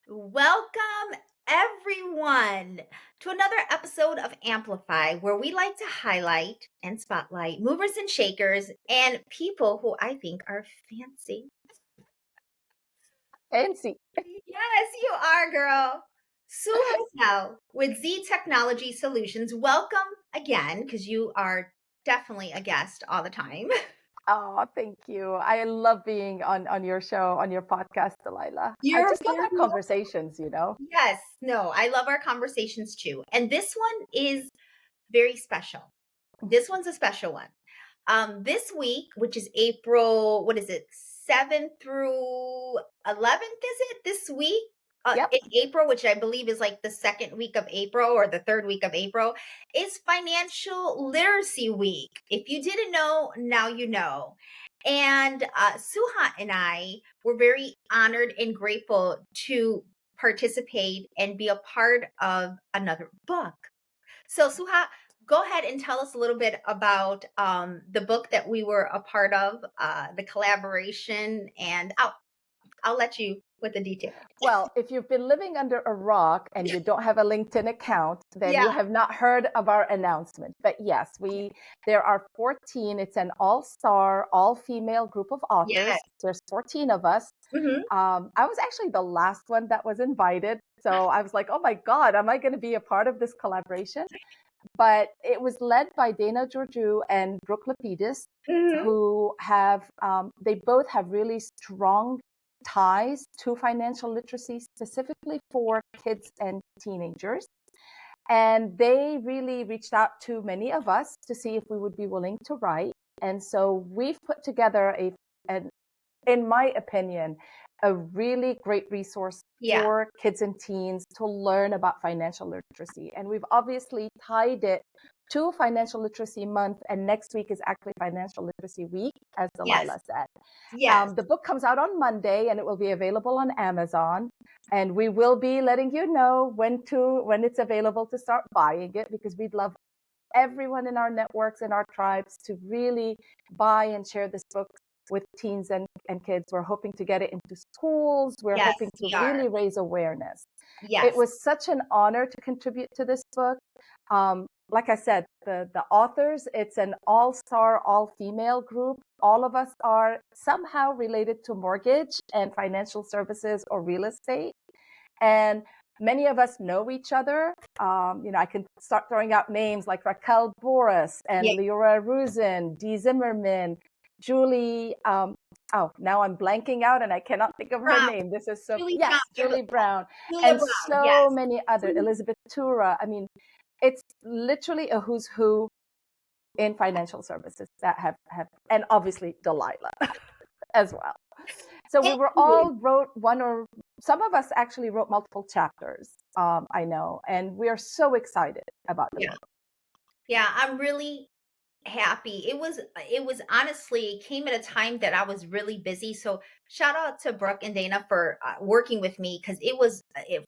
Welcome, everyone, to another episode of Amplify, where we like to highlight and spotlight movers and shakers and people who I think are fancy. Fancy. Yes, you are, girl. Sue Hotel with Z Technology Solutions. Welcome again, because you are definitely a guest all the time. Oh, thank you. I love being on your show, on your podcast, Delilah. I You're just love very our conversations. Yes, no, I love our conversations too. And this one is very special. This one's a special one. This week, which is April, what is it, 7th through 11th, is it this week? Yep. In April, which I believe is like the second week of April or the third week of April, is Financial Literacy Week. If you didn't know, now you know. And Suha and I were very honored and grateful to participate and be a part of another book. So, Suha, go ahead and tell us a little bit about the book that we were a part of, the collaboration, and I'll let you with the details. Well, if you've been living under a rock and you don't have a LinkedIn account, then Yeah. you have not heard of our announcement. But yes, there are 14. It's an all-star, all-female group of Yes. authors. There's 14 of us. Hmm. I was actually the last one that was invited. So I was like, oh my God, am I going to be a part of this collaboration? But it was led by Dana Georgiou and Brooke Lapides, Hmm. who they both have really strong ties to financial literacy, specifically for kids and teenagers. And they really reached out to many of us to see if we would be willing to write. And so we've put together an in my opinion, a really great resource Yeah. for kids and teens to learn about financial literacy. And we've obviously tied it to Financial Literacy Month, and next week is actually Financial Literacy Week, as Yes. Delilah said. Yes. The book comes out on Monday, and it will be available on Amazon. And we will be letting you know when it's available to start buying it, because we'd love everyone in our networks and our tribes to really buy and share this book with teens and kids. We're hoping to get it into schools. We're Yes, hoping to we are. really raise awareness. It Yes. was such an honor to contribute to this book. Like I said, the authors, it's an all-star, all-female group. All of us are somehow related to mortgage and financial services or real estate. And many of us know each other. I can start throwing out names like Raquel Boris and Yeah. Leora Ruzin, Dee Zimmerman, Julie. Now I'm blanking out and I cannot think of her Brown. name. This is so, Julie Brown. yes, Julie Brown, Julia and Brown. so Yes. many other, Mhm. Elizabeth Tura. I mean, it's literally a who's who in financial services that have and obviously Delilah as well. So we Thank were you. all wrote one, or some of us actually wrote multiple chapters. I know, and we are so excited about the Yeah. book. Yeah. I'm really happy. It was honestly, it came at a time that I was really busy. So shout out to Brooke and Dana for working with me, because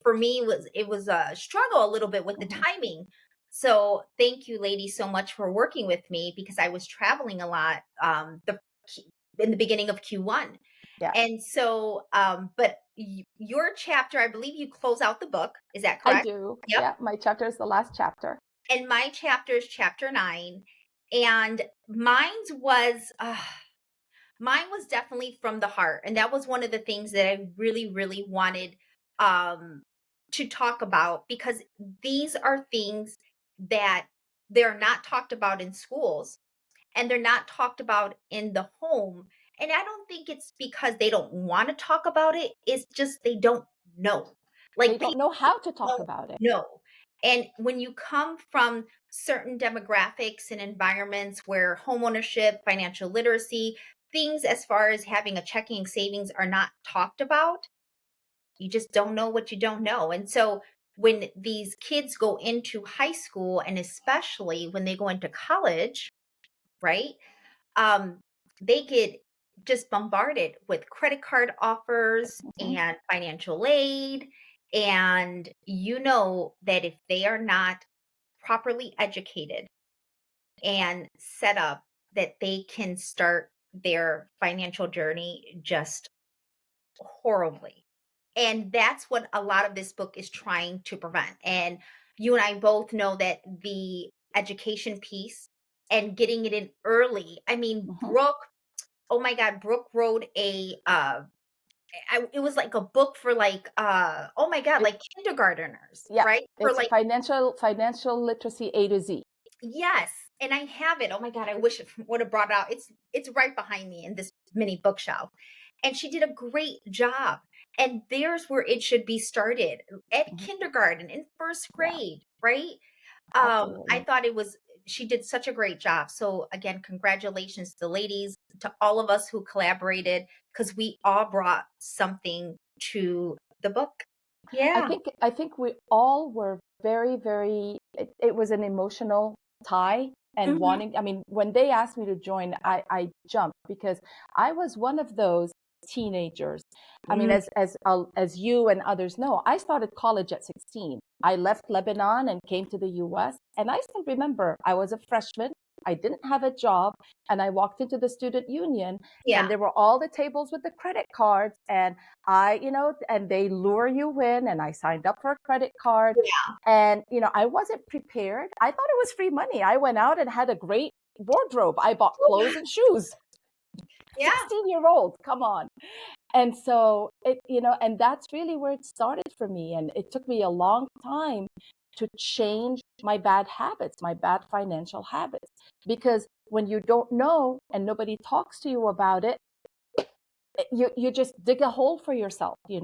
for me it was a struggle a little bit with the Mhm. timing. So thank you ladies so much for working with me, because I was traveling a lot in the beginning of Q1. Yeah, And so but your chapter, I believe you close out the book, is that I correct? do. Yep. Yeah, my chapter is the last chapter. And my chapter is chapter 9, and mine was definitely from the heart, and that was one of the things that I really really wanted um to talk about, because these are things that they're not talked about in schools, and they're not talked about in the home. And I don't think it's because they don't want to talk about it, it's just they don't know. They Like don't people know how to talk don't about it. know. And when you come from certain demographics and environments where homeownership, financial literacy, things as far as having a checking savings are not talked about, you just don't know what you don't know. And so when these kids go into high school, and especially when they go into college, right? Um, they get just bombarded with credit card offers Mhm. and financial aid. And you know that if they are not properly educated and set up, that they can start their financial journey just horribly. And that's what a lot of this book is trying to prevent. And you and I both know that the education piece and getting it in early. I mean, Mhm. Brooke, oh my God, Brooke wrote it was like a book for like oh my God, It like kindergarteners, Yeah, right? For it's like financial literacy A to Z. yes, and I have it. Oh my God, I wish it would have brought out. It's right behind me in this mini bookshelf. And she did a great job. And there's where it should be started at Mhm. kindergarten in first Yeah, grade, right? I absolutely. thought it was she did such a great job. So again, congratulations to the ladies, to all of us who collaborated, because we all brought something to the book. Yeah. I think we all were very, very it was an emotional tie and Hmm. wanting. I mean, when they asked me to join, I jumped because I was one of those teenagers. I mean, as you and others know, I started college at 16. I left Lebanon and came to the US, and I still remember I was a freshman. I didn't have a job, and I walked into the student union, and Yeah. there were all the tables with the credit cards, and and they lure you in, and I signed up for a credit card. Yeah. And, I wasn't prepared. I thought it was free money. I went out and had a great wardrobe. I bought clothes and shoes. Yeah. 16-year-old, come on. And so and that's really where it started for me. And it took me a long time to change my bad habits, my bad financial habits. Because when you don't know and nobody talks to you about it, you just dig a hole for yourself, Yeah.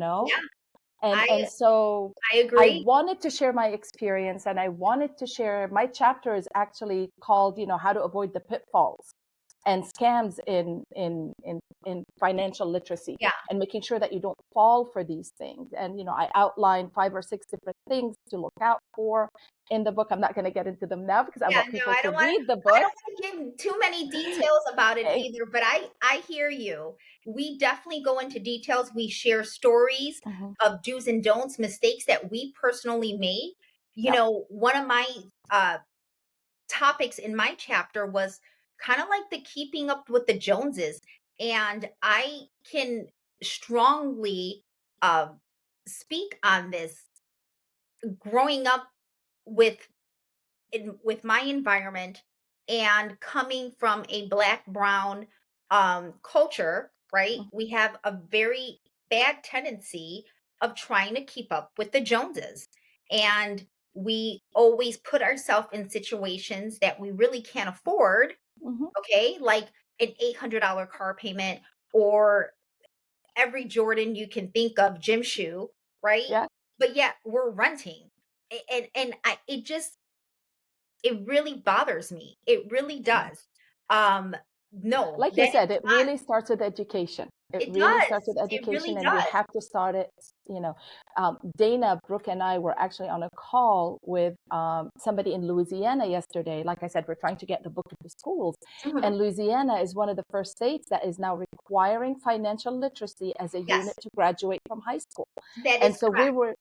and I and so I I agree. wanted to share my experience, and I wanted to share. My chapter is actually called, how to avoid the pitfalls and scams in financial literacy, Yeah. and making sure that you don't fall for these things. And I outlined 5 or 6 different things to look out for in the book. I'm not going to get into them now because I Yeah, want no, people to read the book. I don't wanna give too many details about it Eh, either, but I hear you. We definitely go into details. We share stories mhm. of do's and don'ts, mistakes that we personally made. Yep. One of my uh topics in my chapter was kind of like the keeping up with the Joneses. And I can strongly uh speak on this growing up with with my environment and coming from a black brown culture, right? Mhm. We have a very bad tendency of trying to keep up with the Joneses, and we always put ourselves in situations that we really can't afford. Mhm. Okay, like an $800 car payment, or every Jordan you can think of, gym shoe, right? Yeah. But yet we're renting. It just, it really bothers me. It really Yeah. does. No, Like you that said, is it not, really starts with education. It it really starts does. with It education, really and you does. have to start it. Dana, Brooke, and I were actually on a call with somebody in Louisiana yesterday. Like I said, we're trying to get the book into schools, Mhm. and Louisiana is one of the first states that is now requiring financial literacy as a unit Yes, to graduate from high school. that And is so we correct. were,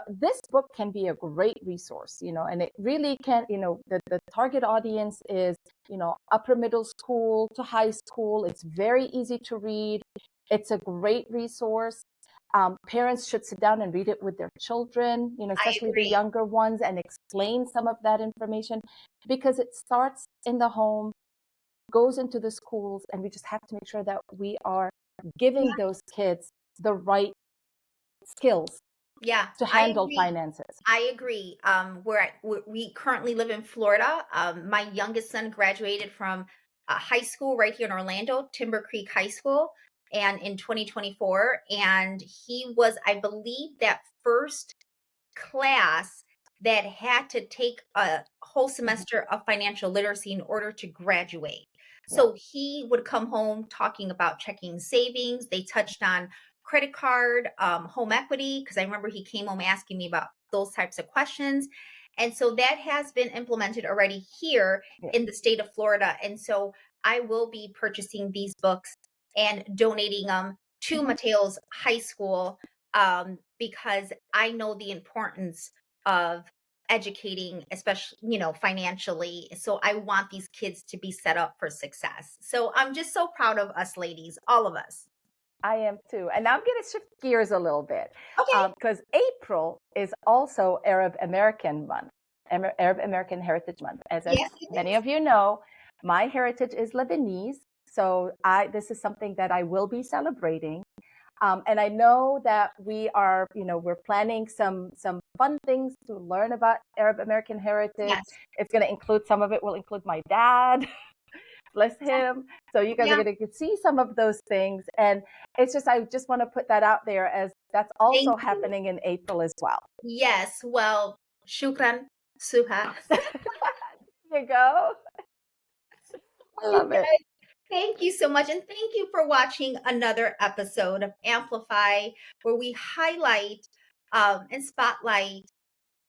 this book can be a great resource, and it really can, the target audience is, upper middle school to high school. It's very easy to read. It's a great resource. Parents should sit down and read it with their children, I especially the agree. younger ones, and explain some of that information, because it starts in the home, goes into the schools, and we just have to make sure that we are giving those kids the right skills Yeah, to I handle agree. finances. I agree. We currently live in Florida. My youngest son graduated from high school right here in Orlando, Timber Creek High School, and in 2024. And he was, I believe, that first class that had to take a whole Mhm. semester of financial literacy in order to graduate. Yeah. So he would come home talking about checking savings. They touched on credit card, home equity, because I remember he came home asking me about those types of questions. And so that has been implemented already here Yeah. in the state of Florida. And so I will be purchasing these books and donating them to Mhm. Mateo's high school, because I know the importance of educating, especially, financially. So I want these kids to be set up for success. So I'm just so proud of us ladies, all of us. I am too. And now I'm going to shift gears a little bit Okay. because April is also Arab American month, Arab American Heritage Month. As Yes, it many is. of you know, my heritage is Lebanese. So this is something that I will be celebrating. And I know that we are, we're planning some fun things to learn about Arab American heritage. Yes. It's going to include, some of it will include my dad. Bless him. So you guys are Yeah. going to see some of those things. And it's just, I just want to put that out there as that's Thank also you. happening in April as well. Yes. Well, shukran, Suha. There you go. I You love it. guys, thank you so much. And thank you for watching another episode of Amplify, where we highlight and spotlight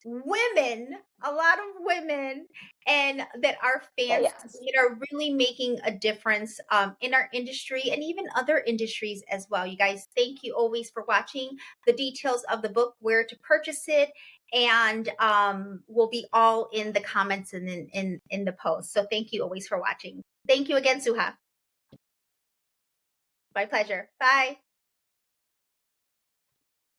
women, a lot of women, and that are Oh, fans yes. that are really making a difference in our industry and even other industries as well. You guys, thank you always for watching. The details of the book, where to purchase it, and will be all in the comments and in the post. So thank you always for watching. Thank you again, Suha. My pleasure. Bye.